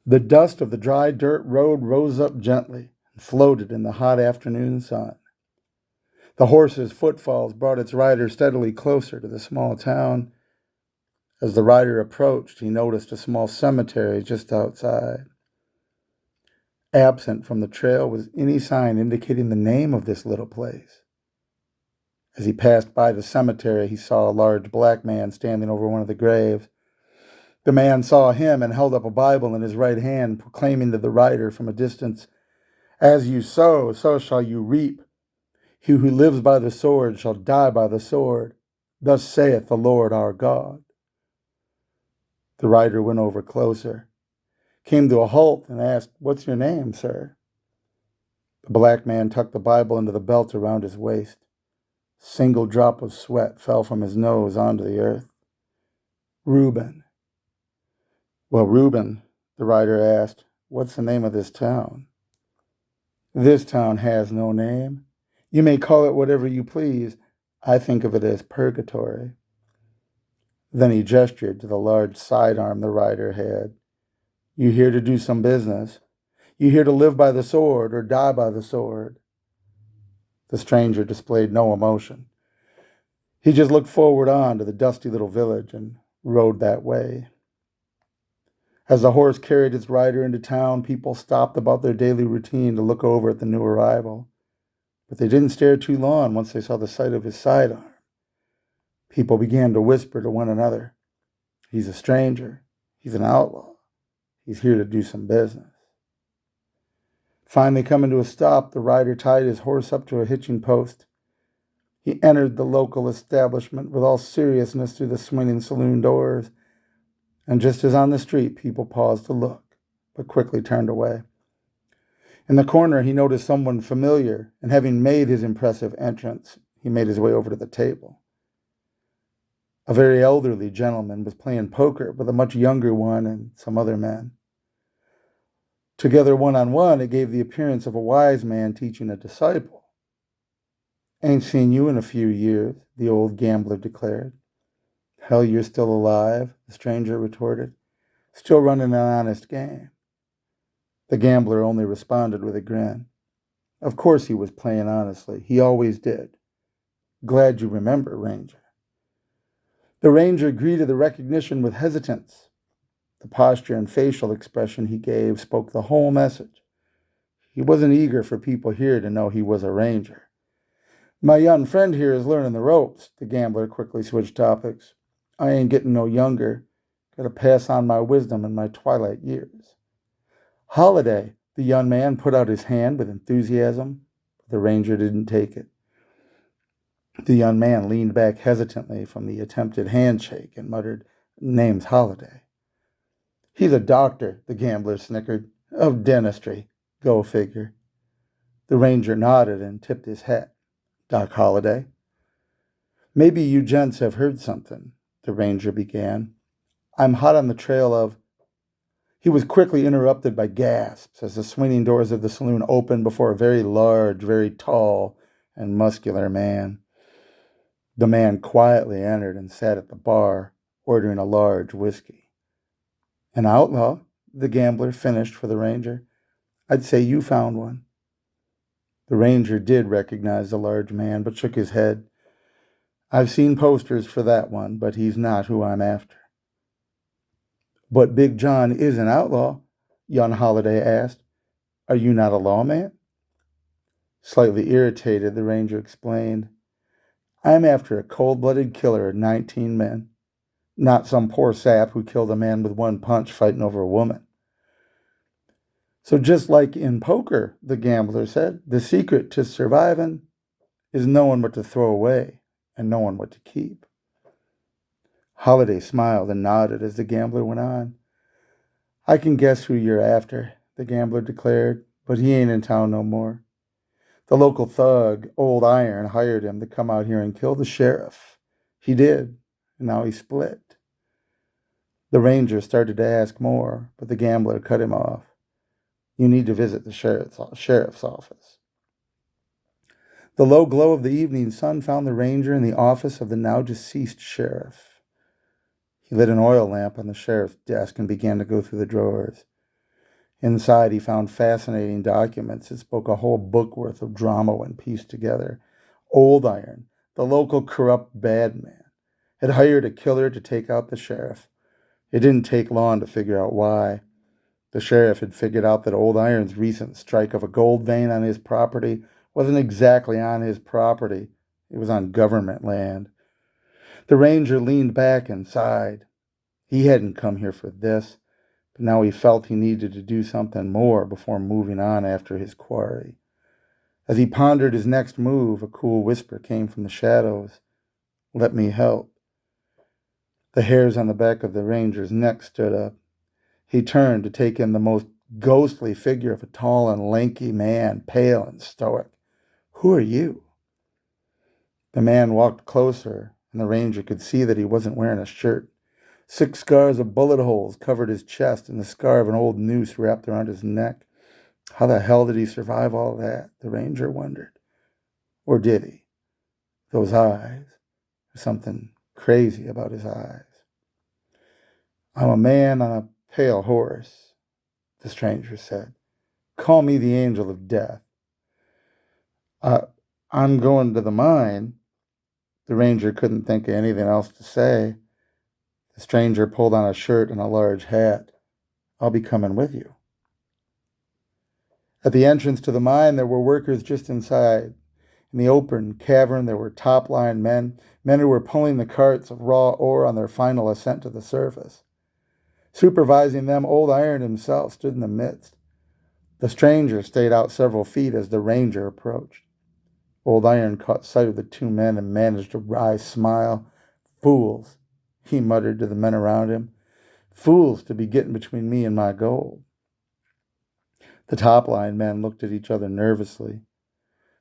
The dust of the dry dirt road rose up gently and floated in the hot afternoon sun. The horse's footfalls brought its rider steadily closer to the small town. As the rider approached, he noticed a small cemetery just outside. Absent from the trail was any sign indicating the name of this little place. As he passed by the cemetery, he saw a large black man standing over one of the graves. The man saw him and held up a Bible in his right hand, proclaiming to the rider from a distance, "As you sow, so shall you reap. He who lives by the sword shall die by the sword. Thus saith the Lord our God." The rider went over closer, came to a halt, and asked, "What's your name, sir?" The black man tucked the Bible into the belt around his waist. A single drop of sweat fell from his nose onto the earth. "Reuben." "Well, Reuben," the rider asked, "what's the name of this town?" "This town has no name. You may call it whatever you please. I think of it as purgatory." Then he gestured to the large sidearm the rider had. "You here to do some business? You here to live by the sword or die by the sword?" The stranger displayed no emotion. He just looked forward on to the dusty little village and rode that way. As the horse carried its rider into town, people stopped about their daily routine to look over at the new arrival. But they didn't stare too long once they saw the sight of his sidearm. People began to whisper to one another, "He's a stranger. He's an outlaw. He's here to do some business." Finally coming to a stop, the rider tied his horse up to a hitching post. He entered the local establishment with all seriousness through the swinging saloon doors, and just as on the street, people paused to look, but quickly turned away. In the corner, he noticed someone familiar, and having made his impressive entrance, he made his way over to the table. A very elderly gentleman was playing poker with a much younger one and some other men. Together one-on-one, it gave the appearance of a wise man teaching a disciple. "Ain't seen you in a few years," the old gambler declared. "Hell, you're still alive," the stranger retorted. "Still running an honest game." The gambler only responded with a grin. Of course he was playing honestly. He always did. "Glad you remember, Ranger." The ranger greeted the recognition with hesitance. The posture and facial expression he gave spoke the whole message. He wasn't eager for people here to know he was a ranger. "My young friend here is learning the ropes," the gambler quickly switched topics. "I ain't getting no younger. Gotta pass on my wisdom in my twilight years." "Holiday," the young man put out his hand with enthusiasm. The ranger didn't take it. The young man leaned back hesitantly from the attempted handshake and muttered, "Name's Holiday." "He's a doctor," the gambler snickered. "Of dentistry. Go figure." The ranger nodded and tipped his hat. "Doc Holliday." "Maybe you gents have heard something," the ranger began. "I'm hot on the trail of—" He was quickly interrupted by gasps as the swinging doors of the saloon opened before a very large, very tall, and muscular man. The man quietly entered and sat at the bar, ordering a large whiskey. "An outlaw?" the gambler finished for the ranger. "I'd say you found one." The ranger did recognize the large man, but shook his head. "I've seen posters for that one, but he's not who I'm after." "But Big John is an outlaw?" young Holiday asked. "Are you not a lawman?" Slightly irritated, the ranger explained, "I'm after a cold-blooded killer of 19 men. Not some poor sap who killed a man with one punch fighting over a woman." "So just like in poker," the gambler said, "the secret to surviving is knowing what to throw away and knowing what to keep." Holiday smiled and nodded as the gambler went on. "I can guess who you're after," the gambler declared, "but he ain't in town no more. The local thug, Old Iron, hired him to come out here and kill the sheriff. He did, and now he's split." The ranger started to ask more, but the gambler cut him off. "You need to visit the sheriff's office." The low glow of the evening sun found the ranger in the office of the now deceased sheriff. He lit an oil lamp on the sheriff's desk and began to go through the drawers. Inside, he found fascinating documents that spoke a whole book worth of drama when pieced together. Old Iron, the local corrupt bad man, had hired a killer to take out the sheriff. It didn't take long to figure out why. The sheriff had figured out that Old Iron's recent strike of a gold vein on his property wasn't exactly on his property. It was on government land. The ranger leaned back and sighed. He hadn't come here for this, but now he felt he needed to do something more before moving on after his quarry. As he pondered his next move, a cool whisper came from the shadows. "Let me help." The hairs on the back of the ranger's neck stood up. He turned to take in the most ghostly figure of a tall and lanky man, pale and stoic. "Who are you?" The man walked closer, and the ranger could see that he wasn't wearing a shirt. 6 scars of bullet holes covered his chest, and the scar of an old noose wrapped around his neck. How the hell did he survive all that? The ranger wondered. Or did he? Those eyes. There's something crazy about his eyes. "I'm a man on a pale horse," the stranger said. "Call me the Angel of Death." I'm going to the mine." The ranger couldn't think of anything else to say. The stranger pulled on a shirt and a large hat. "I'll be coming with you." At the entrance to the mine, there were workers just inside. In the open cavern, there were top-line men who were pulling the carts of raw ore on their final ascent to the surface. Supervising them, Old Iron himself stood in the midst. The stranger stayed out several feet as the ranger approached. Old Iron caught sight of the 2 men and managed a wry smile. "Fools," he muttered to the men around him. "Fools to be getting between me and my gold." The top-line men looked at each other nervously.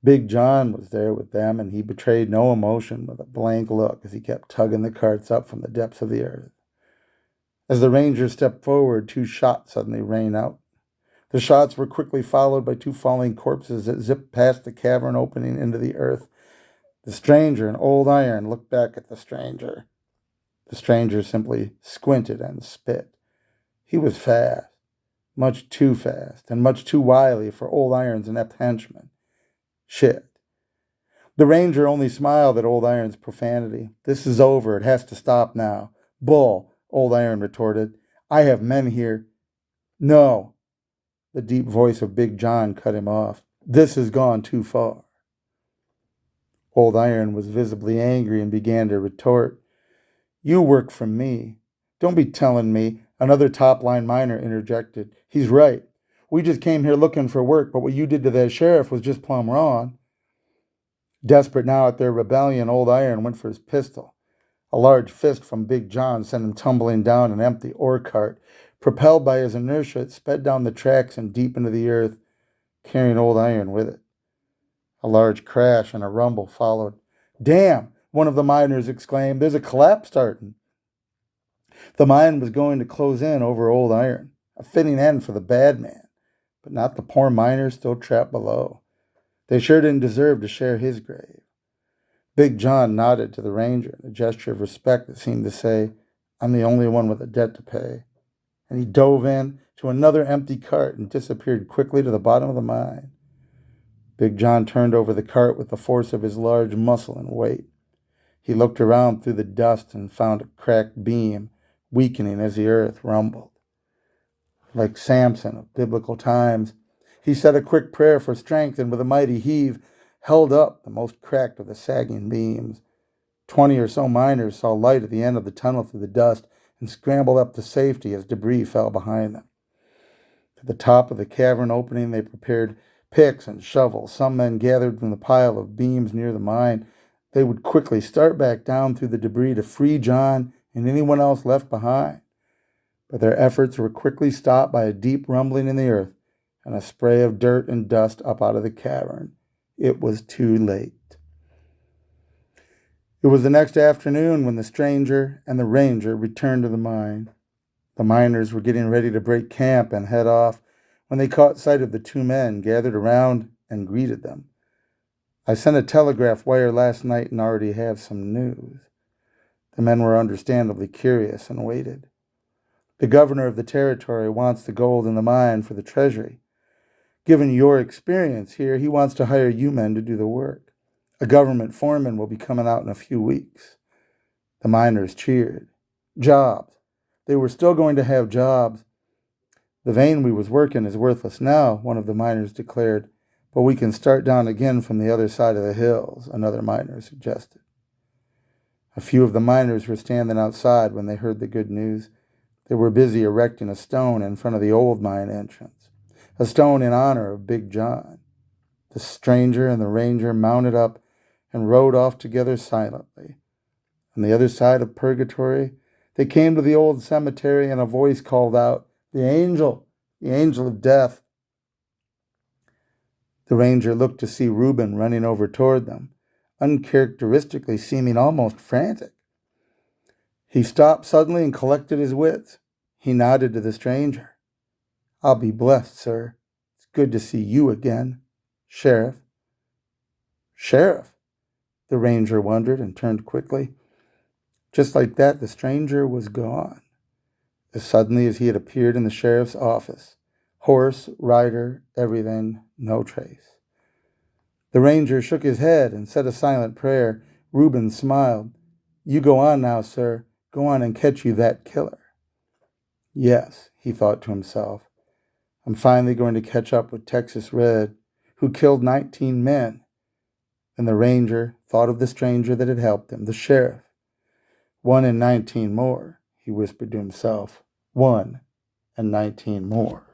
Big John was there with them, and he betrayed no emotion with a blank look as he kept tugging the carts up from the depths of the earth. As the ranger stepped forward, 2 shots suddenly rang out. The shots were quickly followed by 2 falling corpses that zipped past the cavern opening into the earth. The stranger and Old Iron looked back at the stranger. The stranger simply squinted and spit. He was fast, much too fast, and much too wily for Old Iron's inept henchmen. Shit. The ranger only smiled at Old Iron's profanity. "This is over. It has to stop now." "Bull," Old Iron retorted. "I have men here." "No." The deep voice of Big John cut him off. "This has gone too far." Old Iron was visibly angry and began to retort. "You work for me. Don't be telling me," another top-line miner interjected. "He's right. We just came here looking for work, but what you did to that sheriff was just plumb wrong." Desperate now at their rebellion, Old Iron went for his pistol. A large fist from Big John sent him tumbling down an empty ore cart. Propelled by his inertia, it sped down the tracks and deep into the earth, carrying Old Iron with it. A large crash and a rumble followed. "Damn!" one of the miners exclaimed. "There's a collapse starting." The mine was going to close in over Old Iron, a fitting end for the bad man, but not the poor miners still trapped below. They sure didn't deserve to share his grave. Big John nodded to the ranger in a gesture of respect that seemed to say, "I'm the only one with a debt to pay." And he dove in to another empty cart and disappeared quickly to the bottom of the mine. Big John turned over the cart with the force of his large muscle and weight. He looked around through the dust and found a cracked beam, weakening as the earth rumbled. Like Samson of biblical times, he said a quick prayer for strength and with a mighty heave held up the most cracked of the sagging beams. 20 or so miners saw light at the end of the tunnel through the dust and scrambled up to safety as debris fell behind them. To the top of the cavern opening, they prepared picks and shovels. Some men gathered from the pile of beams near the mine. They would quickly start back down through the debris to free John and anyone else left behind. But their efforts were quickly stopped by a deep rumbling in the earth and a spray of dirt and dust up out of the cavern. It was too late. It was the next afternoon when the stranger and the ranger returned to the mine. The miners were getting ready to break camp and head off when they caught sight of the 2 men gathered around and greeted them. "I sent a telegraph wire last night and already have some news." The men were understandably curious and waited. The governor of the territory wants the gold in the mine for the treasury. Given your experience here, he wants to hire you men to do the work. A government foreman will be coming out in a few weeks." The miners cheered. Jobs. They were still going to have jobs. "The vein we was working is worthless now," one of the miners declared. "But we can start down again from the other side of the hills," another miner suggested. A few of the miners were standing outside when they heard the good news. They were busy erecting a stone in front of the old mine entrance, a stone in honor of Big John. The stranger and the ranger mounted up and rode off together silently. On the other side of purgatory, they came to the old cemetery, and a voice called out, the angel of death." The ranger looked to see Reuben running over toward them, uncharacteristically seeming almost frantic. He stopped suddenly and collected his wits. He nodded to the stranger. "I'll be blessed, sir. It's good to see you again. Sheriff." "Sheriff?" The ranger wondered and turned quickly. Just like that, the stranger was gone. As suddenly as he had appeared in the sheriff's office. Horse, rider, everything, no trace. The ranger shook his head and said a silent prayer. Reuben smiled. "You go on now, sir. Go on and catch you that killer." Yes, he thought to himself. I'm finally going to catch up with Texas Red, who killed 19 men. And the ranger thought of the stranger that had helped him, the sheriff. 1 and 19 more, he whispered to himself. 1 and 19 more.